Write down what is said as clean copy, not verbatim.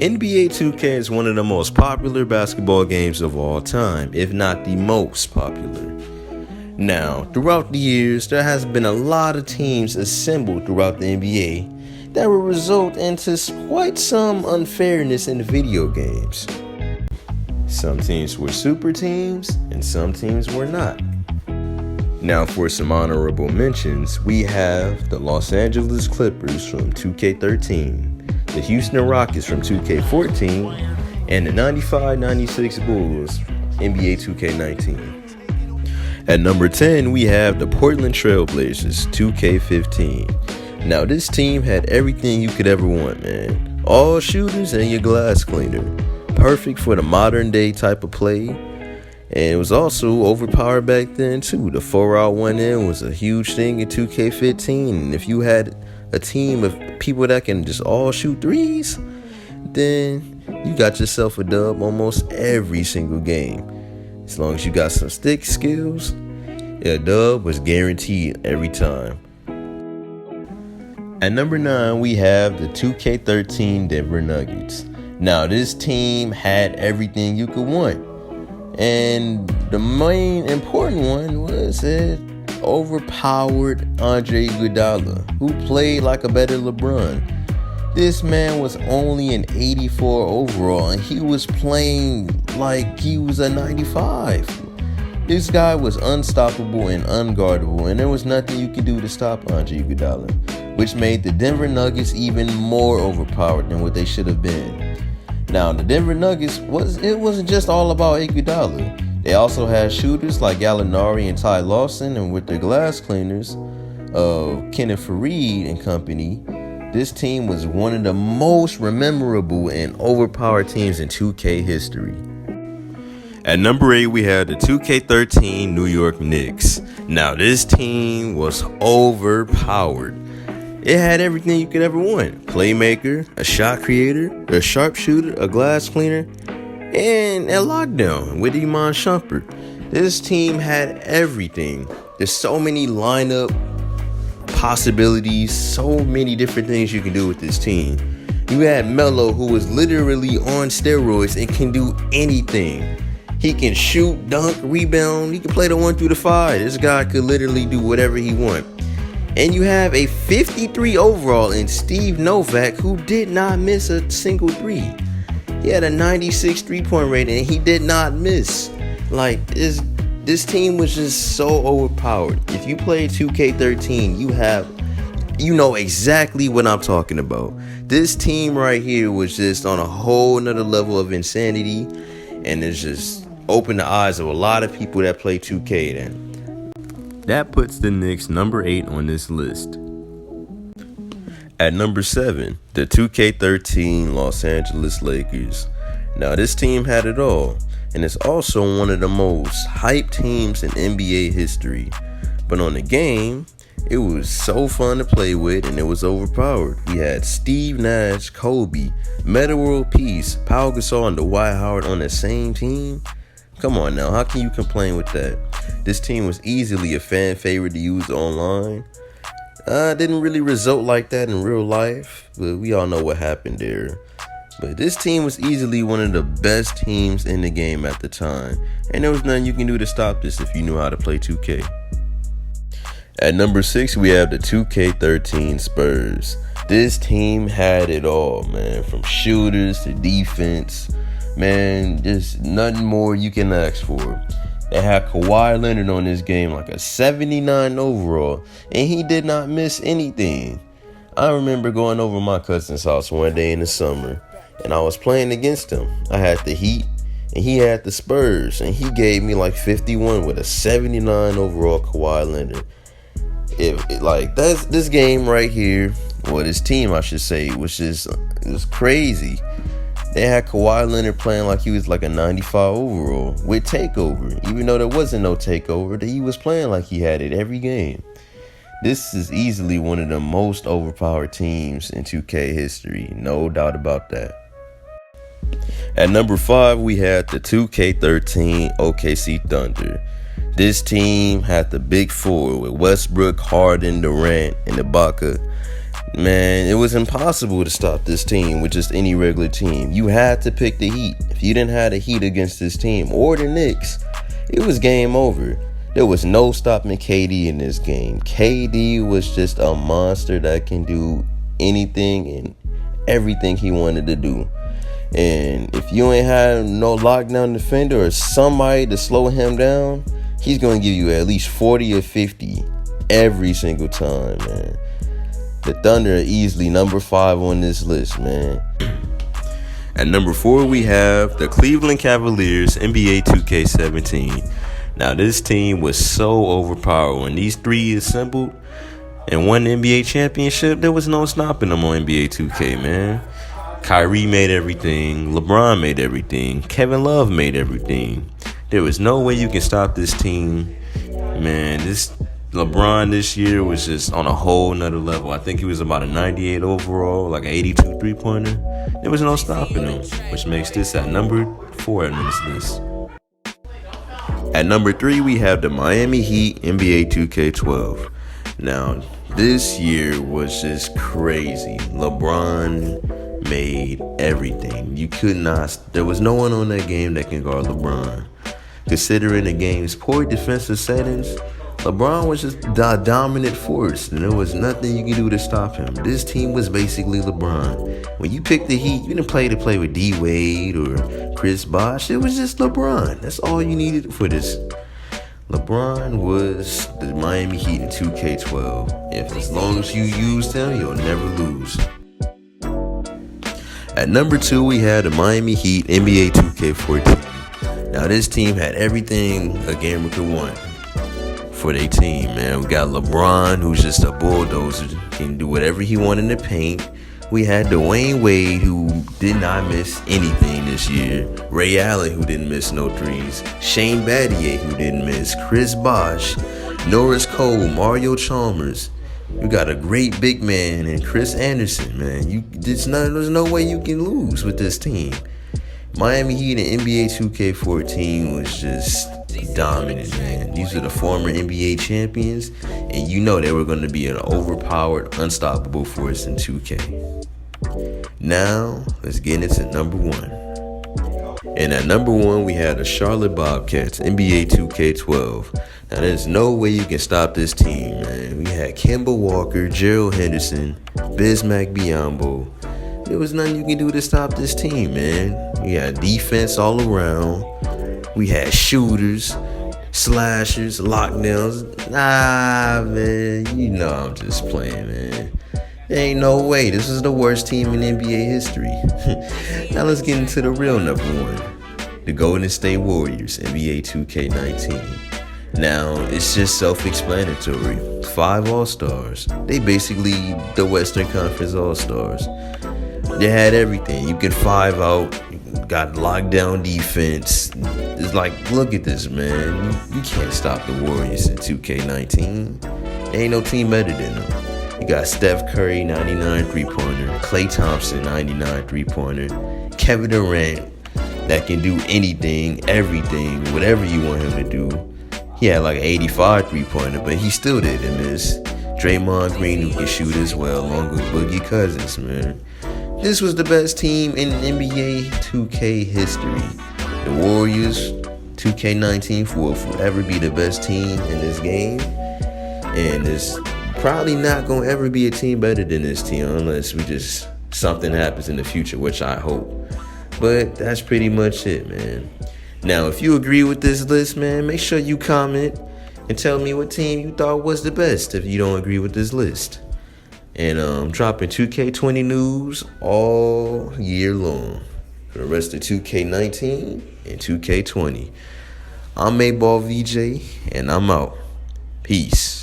NBA 2K is one of the most popular basketball games of all time, if not the most popular. Now, throughout the years, there has been a lot of teams assembled throughout the NBA that will result into quite some unfairness in the video games. Some teams were super teams, and some teams were not. Now for some honorable mentions, we have the Los Angeles Clippers from 2K13, the Houston Rockets from 2K14, and the 95-96 Bulls, NBA 2K19. At number 10, we have the Portland Trail Blazers, 2K15. Now this team had everything you could ever want, man. All shooters and your glass cleaner. Perfect for the modern day type of play. And it was also overpowered back then too. The 4-out 1-in was a huge thing in 2K15. And if you had a team of people that can just all shoot threes, then you got yourself a dub almost every single game. As long as you got some stick skills, a dub was guaranteed every time. At number 9, we have the 2K13 Denver Nuggets. Now this team had everything you could want. And the main important one was it overpowered Andre Iguodala, who played like a better LeBron. This man was only an 84 overall, and he was playing like he was a 95. This guy was unstoppable and unguardable, and there was nothing you could do to stop Andre Iguodala, which made the Denver Nuggets even more overpowered than what they should have been. Now, the Denver Nuggets, wasn't just all about Iguodala. They also had shooters like Gallinari and Ty Lawson, and with their glass cleaners of Kenneth Faried and company, this team was one of the most memorable and overpowered teams in 2K history. At number 8, we had the 2K13 New York Knicks. Now, this team was overpowered. It had everything you could ever want. Playmaker, a shot creator, a sharpshooter, a glass cleaner, and a lockdown with Iman Shumpert. This team had everything. There's so many lineup possibilities, so many different things you can do with this team. You had Melo, who was literally on steroids and can do anything. He can shoot, dunk, rebound. He can play the 1 through the 5. This guy could literally do whatever he wants. And you have a 53 overall in Steve Novak, who did not miss a single three. He had a 96 3-point rating, and he did not miss. Like, this team was just so overpowered. If you play 2K13, you know exactly what I'm talking about. This team right here was just on a whole nother level of insanity, and it's just opened the eyes of a lot of people that play 2K then. That puts the Knicks number 8 on this list. At number 7, the 2K13 Los Angeles Lakers. Now this team had it all, and it's also one of the most hyped teams in NBA history. But on the game, it was so fun to play with, and it was overpowered. We had Steve Nash, Kobe, Metta World Peace, Pau Gasol, and Dwight Howard on the same team. Come on now, how can you complain with that? This team was easily a fan favorite to use online. Didn't really result like that in real life, but we all know what happened there. But this team was easily one of the best teams in the game at the time, and there was nothing you can do to stop this if you knew how to play 2K. At number 6, we have the 2K13 Spurs. This team had it all, man, from shooters to defense. Man, just nothing more you can ask for. They had Kawhi Leonard on this game, like a 79 overall, and he did not miss anything. I remember going over to my cousin's house one day in the summer, and I was playing against him. I had the Heat, and he had the Spurs, and he gave me like 51 with a 79 overall Kawhi Leonard. This game right here, well, this team I should say, it was crazy. They had Kawhi Leonard playing like he was like a 95 overall with takeover. Even though there wasn't no takeover, he was playing like he had it every game. This is easily one of the most overpowered teams in 2K history. No doubt about that. At number 5, we had the 2K13 OKC Thunder. This team had the big four with Westbrook, Harden, Durant, and Ibaka. Man, it was impossible to stop this team with just any regular team. You had to pick the Heat. If you didn't have the Heat against this team or the Knicks, it was game over. There was no stopping KD in this game. KD was just a monster that can do anything and everything he wanted to do. And if you ain't had no lockdown defender or somebody to slow him down, he's going to give you at least 40 or 50 every single time, man. The Thunder are easily number 5 on this list, man. At number 4, we have the Cleveland Cavaliers, NBA 2K17. Now, this team was so overpowered. When these three assembled and won the NBA championship, there was no stopping them on NBA 2K, man. Kyrie made everything. LeBron made everything. Kevin Love made everything. There was no way you can stop this team, man. This LeBron this year was just on a whole nother level. I think he was about a 98 overall, like an 82 three-pointer. There was no stopping him, which makes this at number 4 on this list. At number 3, we have the Miami Heat NBA 2K12. Now, this year was just crazy. LeBron made everything. You could not. There was no one on that game that can guard LeBron. Considering the game's poor defensive settings, LeBron was just the dominant force, and there was nothing you could do to stop him. This team was basically LeBron. When you picked the Heat, you didn't play with D. Wade or Chris Bosh. It was just LeBron. That's all you needed for this. LeBron was the Miami Heat in 2K12. If as long as you used him, you'll never lose. At number 2, we had the Miami Heat NBA 2K14. Now, this team had everything a gamer could want for their team, man. We got LeBron, who's just a bulldozer, can do whatever he wanted in the paint. We had Dwayne Wade, who did not miss anything this year. Ray Allen, who didn't miss no threes. Shane Battier, who didn't miss. Chris Bosh, Norris Cole, Mario Chalmers. You got a great big man in Chris Anderson, man. There's no way you can lose with this team. Miami Heat and NBA 2K14 was just dominant, man. These are the former NBA champions, and you know they were going to be an overpowered, unstoppable force in 2K. Now, let's get into number 1. And at number 1, we had the Charlotte Bobcats, NBA 2K12. Now, there's no way you can stop this team, man. We had Kemba Walker, Gerald Henderson, Bismack Biyombo. There was nothing you can do to stop this team, man. We had defense all around. We had shooters, slashers, lockdowns. Nah, man, you know I'm just playing, man. There ain't no way. This is the worst team in NBA history. Now let's get into the real number 1. The Golden State Warriors, NBA 2K19. Now, it's just self-explanatory. 5 All-Stars. They basically the Western Conference All-Stars. They had everything. You can 5 out. You got lockdown defense. It's like, look at this, man. You can't stop the Warriors in 2K19. There ain't no team better than them. You got Steph Curry, 99 three-pointer. Klay Thompson, 99 three-pointer. Kevin Durant, that can do anything, everything, whatever you want him to do. He had like an 85 three-pointer, but he still didn't miss. Draymond Green, who can shoot as well, along with Boogie Cousins, man. This was the best team in NBA 2K history. The Warriors, 2K19, will forever be the best team in this game. And there's probably not going to ever be a team better than this team unless something happens in the future, which I hope. But that's pretty much it, man. Now, if you agree with this list, man, make sure you comment and tell me what team you thought was the best if you don't agree with this list. And I'm dropping 2K20 news all year long for the rest of 2K19 and 2K20. I'm 8Ball VJ, and I'm out. Peace.